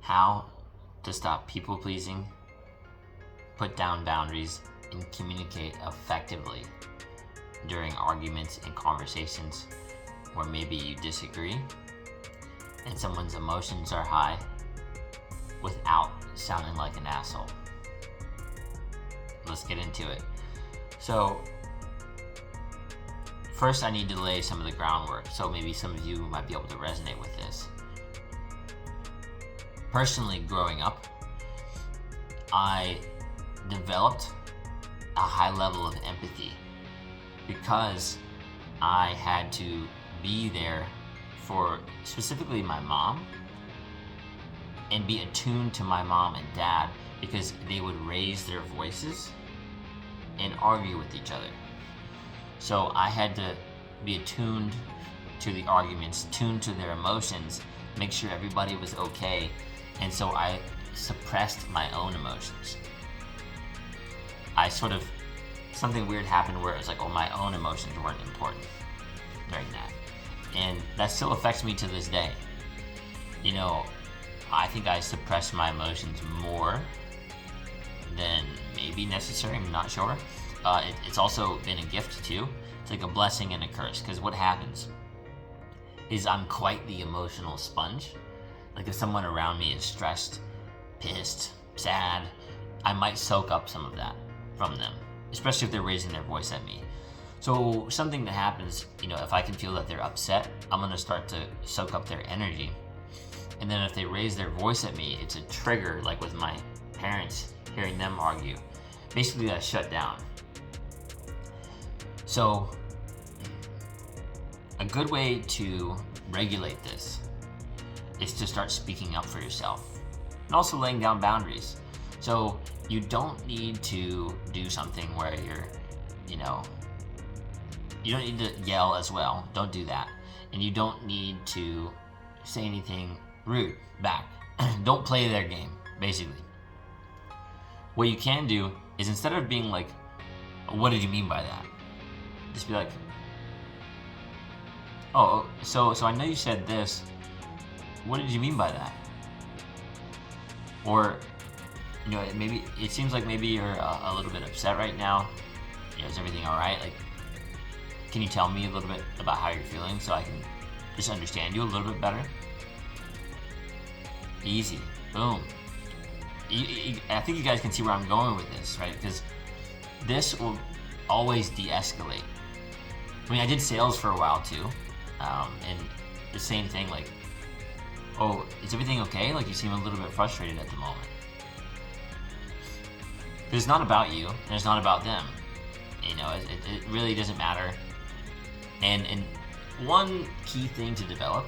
how to stop people pleasing, put down boundaries, and communicate effectively during arguments and conversations where maybe you disagree and someone's emotions are high without sounding like an asshole. Let's get into it. So, first I need to lay some of the groundwork, so maybe some of you might be able to resonate with this. Personally, growing up, I developed a high level of empathy because I had to be there for specifically my mom and be attuned to my mom and dad because they would raise their voices and argue with each other. So I had to be attuned to the arguments, tuned to their emotions, make sure everybody was okay. And so I suppressed my own emotions. Something weird happened where it was like, oh, my own emotions weren't important during that. And that still affects me to this day. You know, I think I suppress my emotions more than maybe necessary, I'm not sure. It's also been a gift too. It's like a blessing and a curse, because what happens is I'm quite the emotional sponge. Like if someone around me is stressed, pissed, sad, I might soak up some of that from them, especially if they're raising their voice at me. So something that happens, you know, if I can feel that they're upset, I'm gonna start to soak up their energy. And then if they raise their voice at me, it's a trigger, like with my parents, hearing them argue. Basically, I shut down. So a good way to regulate this is to start speaking up for yourself and also laying down boundaries. So you don't need to do something where you don't need to yell as well. Don't do that. And you don't need to say anything rude back. Don't play their game, basically. What you can do is, instead of being like, what did you mean by that? Just be like, oh, so I know you said this. What did you mean by that? Or, you know, maybe it seems like maybe you're a little bit upset right now. You know, is everything all right? Like, can you tell me a little bit about how you're feeling so I can just understand you a little bit better? Easy. Boom. I think you guys can see where I'm going with this, right? Because this will always de-escalate. I mean, I did sales for a while too, and the same thing, like, oh, is everything okay? Like, you seem a little bit frustrated at the moment. It's not about you, and it's not about them. You know, it really doesn't matter. And one key thing to develop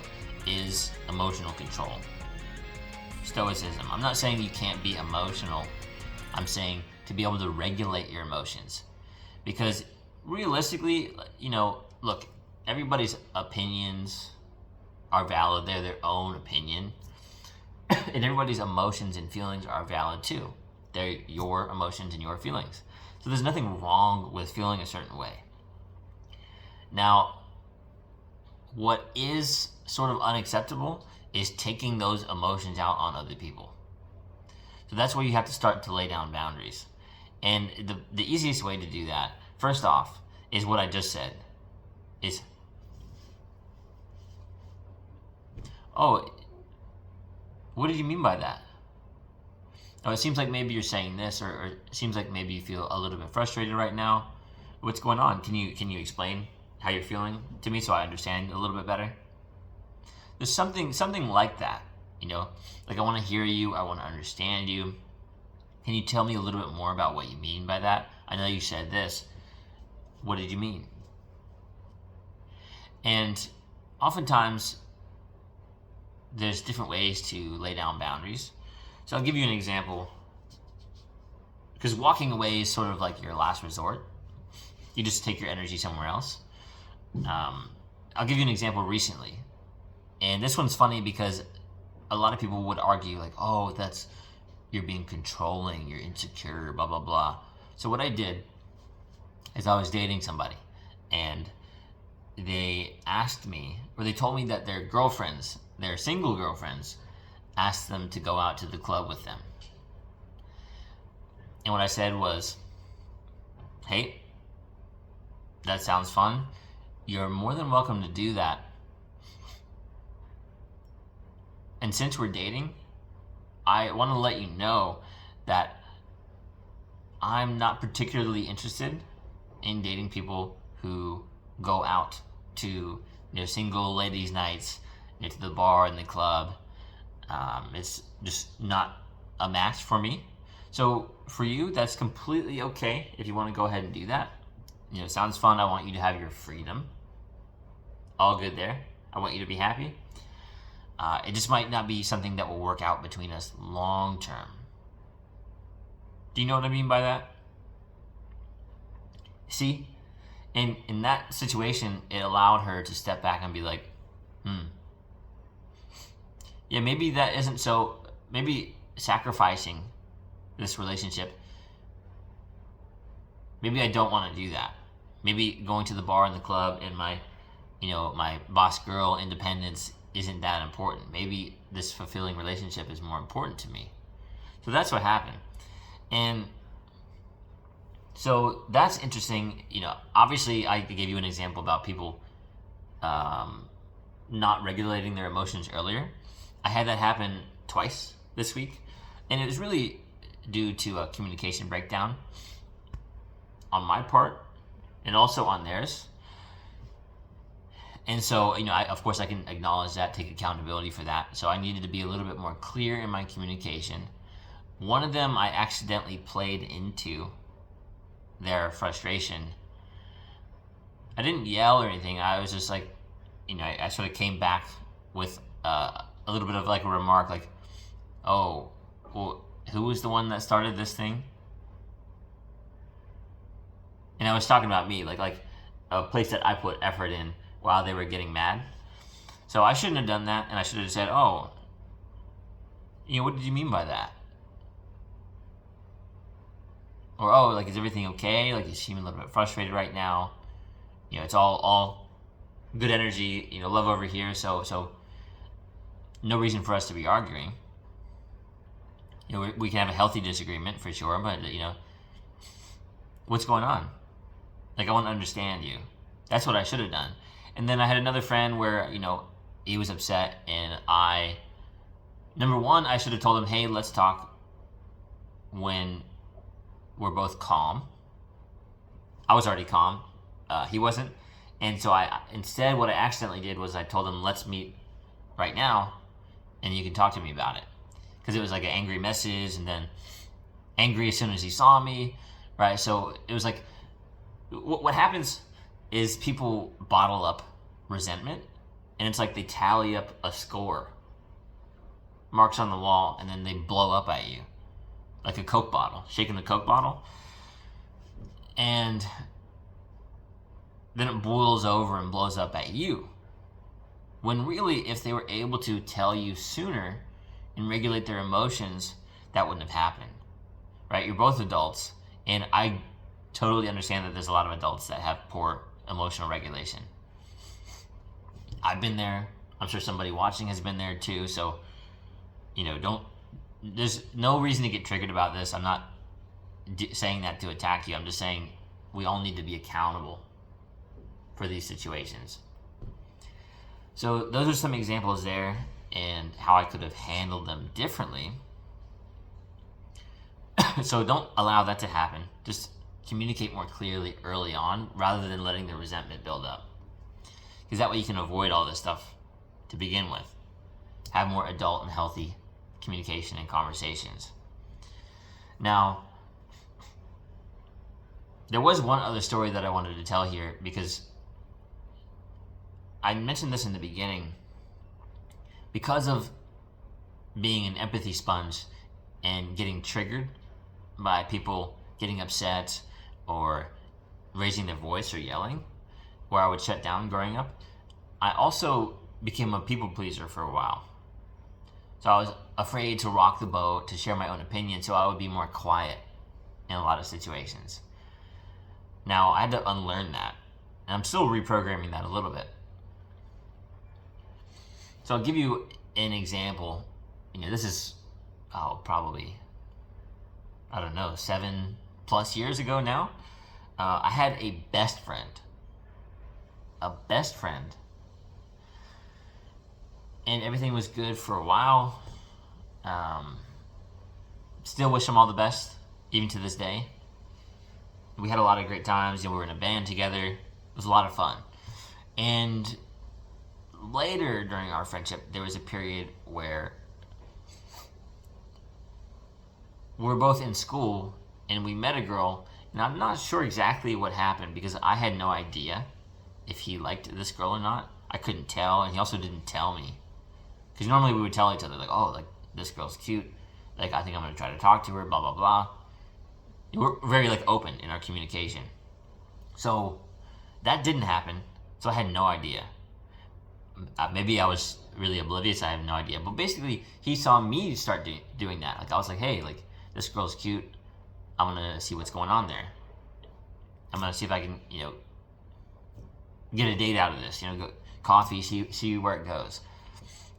is emotional control. Stoicism. I'm not saying you can't be emotional. I'm saying to be able to regulate your emotions. Because realistically, you know, look, everybody's opinions are valid. They're their own opinion. And everybody's emotions and feelings are valid too. They're your emotions and your feelings. So there's nothing wrong with feeling a certain way. Now, what is sort of unacceptable is taking those emotions out on other people. So that's where you have to start to lay down boundaries. And the easiest way to do that, first off, is what I just said. Is, oh, what did you mean by that? Oh, it seems like maybe you're saying this, or it seems like maybe you feel a little bit frustrated right now. What's going on? Can you explain how you're feeling to me so I understand a little bit better? There's something like that, you know? Like, I want to hear you, I want to understand you. Can you tell me a little bit more about what you mean by that? I know you said this. What did you mean? And oftentimes, there's different ways to lay down boundaries. So I'll give you an example. Because walking away is sort of like your last resort. You just take your energy somewhere else. I'll give you an example recently. And this one's funny because a lot of people would argue like, oh, you're being controlling, you're insecure, blah, blah, blah. So what I did is I was dating somebody, and they asked me, or they told me that their girlfriends, their single girlfriends, asked them to go out to the club with them. And what I said was, hey, that sounds fun. You're more than welcome to do that. And since we're dating, I want to let you know that I'm not particularly interested in dating people who go out to single ladies' nights, to the bar and the club. It's just not a match for me. So for you, that's completely okay if you want to go ahead and do that. It sounds fun. I want you to have your freedom. All good there. I want you to be happy. It just might not be something that will work out between us long term. Do you know what I mean by that? See, in that situation, it allowed her to step back and be like, yeah, maybe that isn't so, maybe sacrificing this relationship, maybe I don't want to do that. Maybe going to the bar and the club and my boss girl independence isn't that important. Maybe this fulfilling relationship is more important to me. So that's what happened. And so that's interesting. Obviously I gave you an example about people not regulating their emotions earlier. I had that happen twice this week, and it was really due to a communication breakdown on my part and also on theirs. And so, of course I can acknowledge that, take accountability for that. So I needed to be a little bit more clear in my communication. One of them, I accidentally played into their frustration. I didn't yell or anything. I was just like, I sort of came back with a little bit of like a remark, like, oh, well, who was the one that started this thing? And I was talking about me, like a place that I put effort in while they were getting mad. So I shouldn't have done that, and I should have said, oh, what did you mean by that? Or, oh, like, is everything okay? Like, you seem a little bit frustrated right now. It's all good energy, love over here, so no reason for us to be arguing. We can have a healthy disagreement for sure, but, what's going on? Like, I want to understand you. That's what I should have done. And then I had another friend where, he was upset, and number one, I should have told him, hey, let's talk when we're both calm. I was already calm. He wasn't. And so instead, what I accidentally did was I told him, let's meet right now, and you can talk to me about it. Because it was like an angry message, and then angry as soon as he saw me, right? So it was like, what happens is people bottle up resentment, and it's like they tally up a score, marks on the wall, and then they blow up at you. Like a Coke bottle, shaking the Coke bottle. And then it boils over and blows up at you. When really, if they were able to tell you sooner and regulate their emotions, that wouldn't have happened, right? You're both adults, and I totally understand that there's a lot of adults that have poor emotional regulation. I've been there. I'm sure somebody watching has been there too. So, there's no reason to get triggered about this. I'm not saying that to attack you. I'm just saying we all need to be accountable for these situations. So those are some examples there and how I could have handled them differently. So don't allow that to happen. Just communicate more clearly early on rather than letting the resentment build up. Because that way you can avoid all this stuff to begin with. Have more adult and healthy communication and conversations. Now, there was one other story that I wanted to tell here because I mentioned this in the beginning. Because of being an empathy sponge and getting triggered by people getting upset or raising their voice or yelling, where I would shut down growing up, I also became a people pleaser for a while. So I was afraid to rock the boat, to share my own opinion, so I would be more quiet in a lot of situations. Now, I had to unlearn that, and I'm still reprogramming that a little bit. So I'll give you an example. this is, probably, I don't know, 7+ years ago now. I had a best friend. And everything was good for a while. Still wish him all the best, even to this day. We had a lot of great times. We were in a band together. It was a lot of fun. And later during our friendship, there was a period where we were both in school and we met a girl, and I'm not sure exactly what happened because I had no idea if he liked this girl or not. I couldn't tell, and he also didn't tell me. Because normally we would tell each other, like, oh, like, this girl's cute. Like, I think I'm going to try to talk to her, blah, blah, blah. We're very, like, open in our communication. So that didn't happen, so I had no idea. Maybe I was really oblivious, I have no idea. But basically, he saw me start doing that. Like, I was like, hey, like, this girl's cute. I'm going to see what's going on there. I'm going to see if I can, get a date out of this. Go coffee, see where it goes.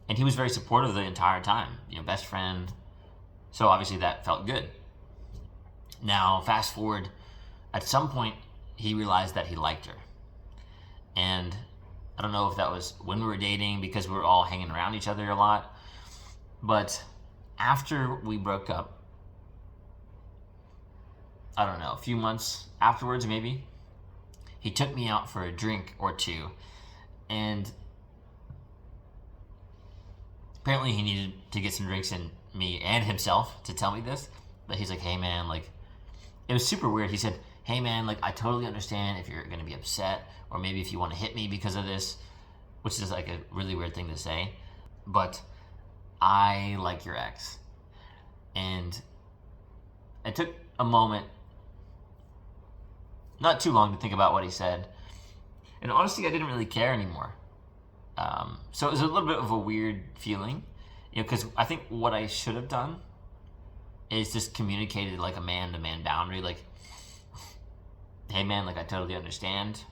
And he was very supportive the entire time. Best friend. So obviously that felt good. Now, fast forward, at some point, he realized that he liked her. And I don't know if that was when we were dating because we were all hanging around each other a lot. But after we broke up, I don't know, a few months afterwards maybe, he took me out for a drink or two. And apparently he needed to get some drinks in me and himself to tell me this. But he's like, hey man, like, it was super weird. He said, hey man, like, I totally understand if you're going to be upset or maybe if you want to hit me because of this, which is like a really weird thing to say. But I like your ex. And it took a moment, not too long, to think about what he said. And honestly, I didn't really care anymore. So it was a little bit of a weird feeling, because I think what I should have done is just communicated like a man-to-man boundary, like, hey man, like, I totally understand.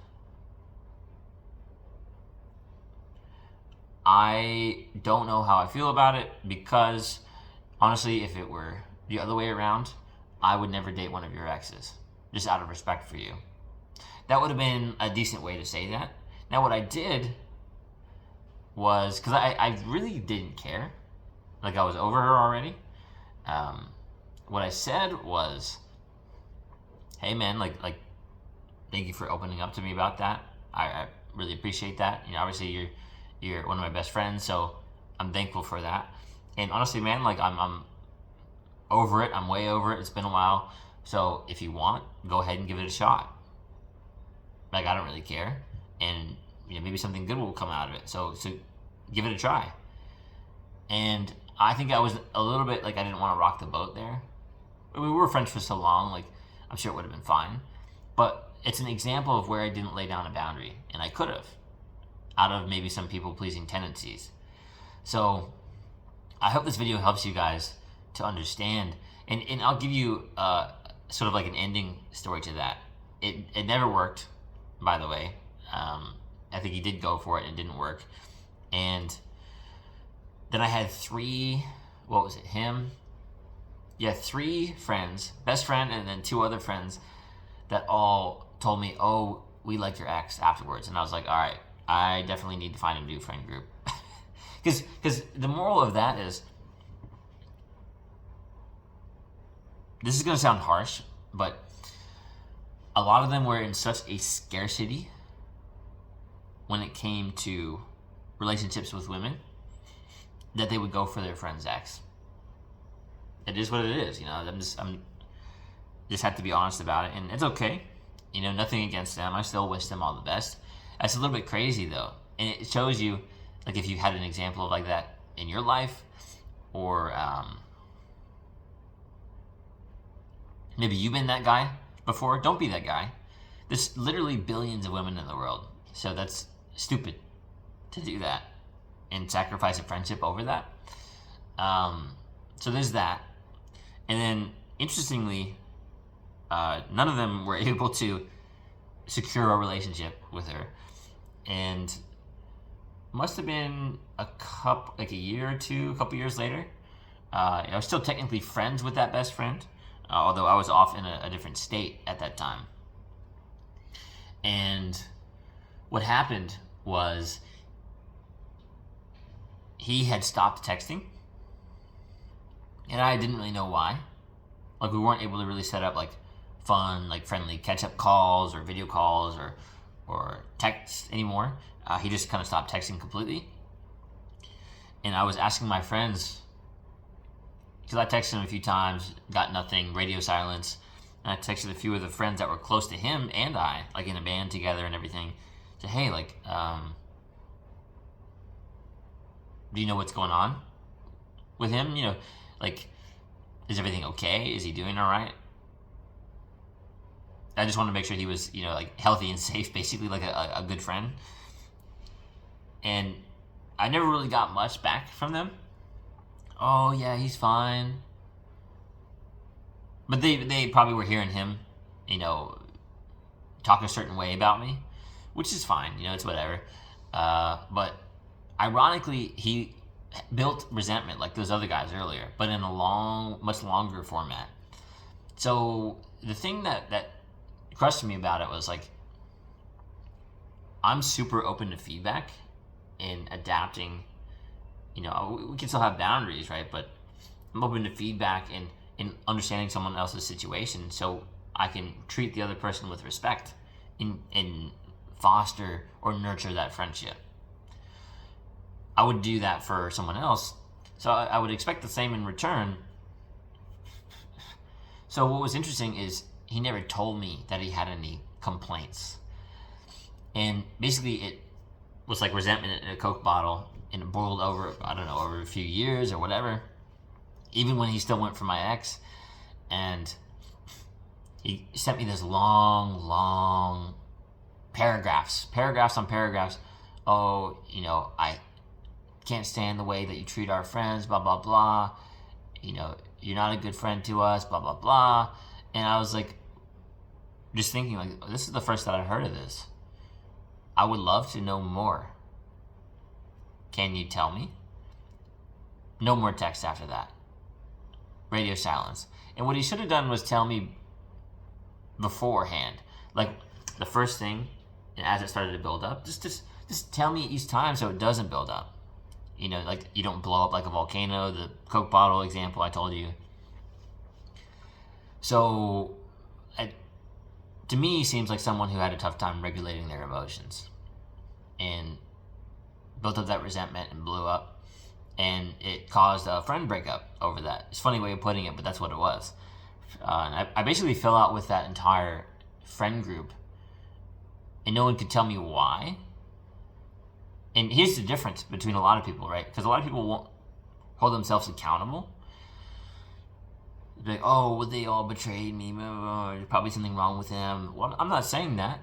I don't know how I feel about it because, honestly, if it were the other way around, I would never date one of your exes, just out of respect for you. That would have been a decent way to say that. Now, what I did was, because I really didn't care, like, I was over her already. What I said was, hey man, like, thank you for opening up to me about that. I really appreciate that. Obviously you're one of my best friends, so I'm thankful for that. And honestly, man, like, I'm over it. I'm way over it. It's been a while. So if you want, go ahead and give it a shot. Like, I don't really care. And, maybe something good will come out of it. So give it a try. And I think I was a little bit, like, I didn't want to rock the boat there. We were friends for so long, like, I'm sure it would have been fine. But it's an example of where I didn't lay down a boundary. And I could have, out of maybe some people-pleasing tendencies. So I hope this video helps you guys to understand. And I'll give you sort of like an ending story to that. It never worked, by the way. I think he did go for it and it didn't work. And then I had three friends, best friend and then two other friends that all told me, oh, we like your ex afterwards. And I was like, all right, I definitely need to find a new friend group. Because the moral of that is, this is going to sound harsh, but a lot of them were in such a scarcity when it came to relationships with women that they would go for their friend's ex. It is what it is, I'm just have to be honest about it, and it's okay. Nothing against them. I still wish them all the best. That's a little bit crazy though, and it shows you, like, if you had an example of like that in your life, or maybe you've been that guy before. Don't be that guy. There's literally billions of women in the world, so that's stupid to do that and sacrifice a friendship over that. So there's that. And then, interestingly, none of them were able to secure a relationship with her. And must have been a couple years later, I was still technically friends with that best friend, although I was off in a different state at that time. And what happened was he had stopped texting, and I didn't really know why. Like, we weren't able to really set up like fun, like friendly catch-up calls or video calls or text anymore. He just kind of stopped texting completely. And I was asking my friends, because I texted him a few times, got nothing, radio silence. And I texted a few of the friends that were close to him and I, like in a band together and everything. Said, hey, like, do you know what's going on with him? You know, like, is everything okay? Is he doing all right? I just wanted to make sure he was, you know, like healthy and safe, basically like a good friend. And I never really got much back from them. Oh yeah, he's fine. But they probably were hearing him, you know, talk a certain way about me, which is fine, you know, it's whatever. But ironically, he built resentment like those other guys earlier, but in a much longer format. So the thing that crushed me about it was like, I'm super open to feedback and adapting. You know, we can still have boundaries, right? But I'm open to feedback and understanding someone else's situation so I can treat the other person with respect and foster or nurture that friendship. I would do that for someone else, so I would expect the same in return. So what was interesting is he never told me that he had any complaints. And basically it was like resentment in a Coke bottle, and it boiled over, I don't know, over a few years or whatever. Even when he still went for my ex, and he sent me this long paragraphs on paragraphs. Oh, you know, I can't stand the way that you treat our friends, blah, blah, blah. You know, you're not a good friend to us, blah, blah, blah. And I was like, just thinking, like, this is the first that I've heard of this. I would love to know more. Can you tell me? No more text after that. Radio silence. And what he should have done was tell me beforehand. Like, the first thing, and as it started to build up, just tell me each time so it doesn't build up. You know, like, you don't blow up like a volcano, the Coke bottle example I told you. So, to me, he seems like someone who had a tough time regulating their emotions and built up that resentment and blew up, and it caused a friend breakup over that. It's a funny way of putting it, but that's what it was. And I basically fell out with that entire friend group, and no one could tell me why. And here's the difference between a lot of people, right? Because a lot of people won't hold themselves accountable. Like, oh, well, they all betrayed me. There's probably something wrong with them. Well, I'm not saying that.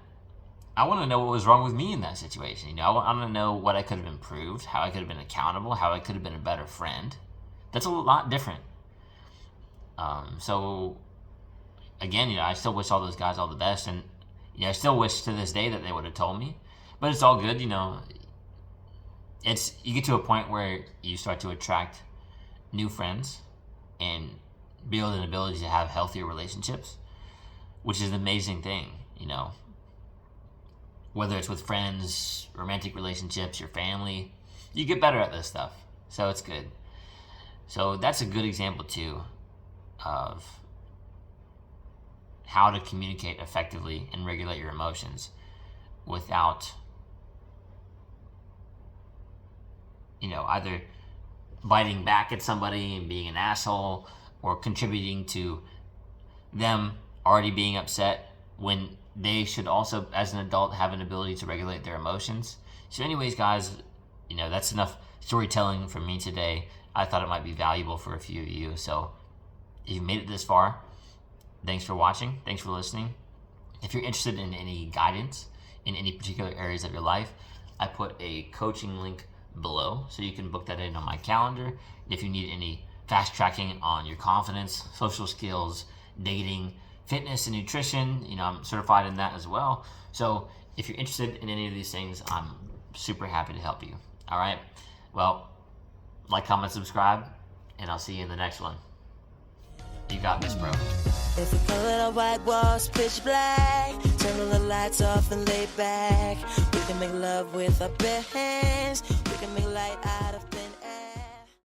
I want to know what was wrong with me in that situation. You know, I want to know what I could have improved, how I could have been accountable, how I could have been a better friend. That's a lot different. So, again, you know, I still wish all those guys all the best, and you know, I still wish to this day that they would have told me. But it's all good, you know. You get to a point where you start to attract new friends and build an ability to have healthier relationships, which is an amazing thing, you know. Whether it's with friends, romantic relationships, your family, you get better at this stuff. So it's good. So that's a good example too of how to communicate effectively and regulate your emotions without, you know, either biting back at somebody and being an asshole or contributing to them already being upset when they should also, as an adult, have an ability to regulate their emotions. So anyways, guys, you know, that's enough storytelling from me today. I thought it might be valuable for a few of you. So if you've made it this far, thanks for watching. Thanks for listening. If you're interested in any guidance in any particular areas of your life, I put a coaching link below, so you can book that in on my calendar. If you need any fast tracking on your confidence, social skills, dating, fitness, and nutrition, you know, I'm certified in that as well. So if you're interested in any of these things, I'm super happy to help you. All right. Well, like, comment, subscribe. and I'll see you in the next one. You got this, bro. If we color the white walls pitch black, turn all the lights off and lay back, we can make love with our bare hands, we can make light out of thin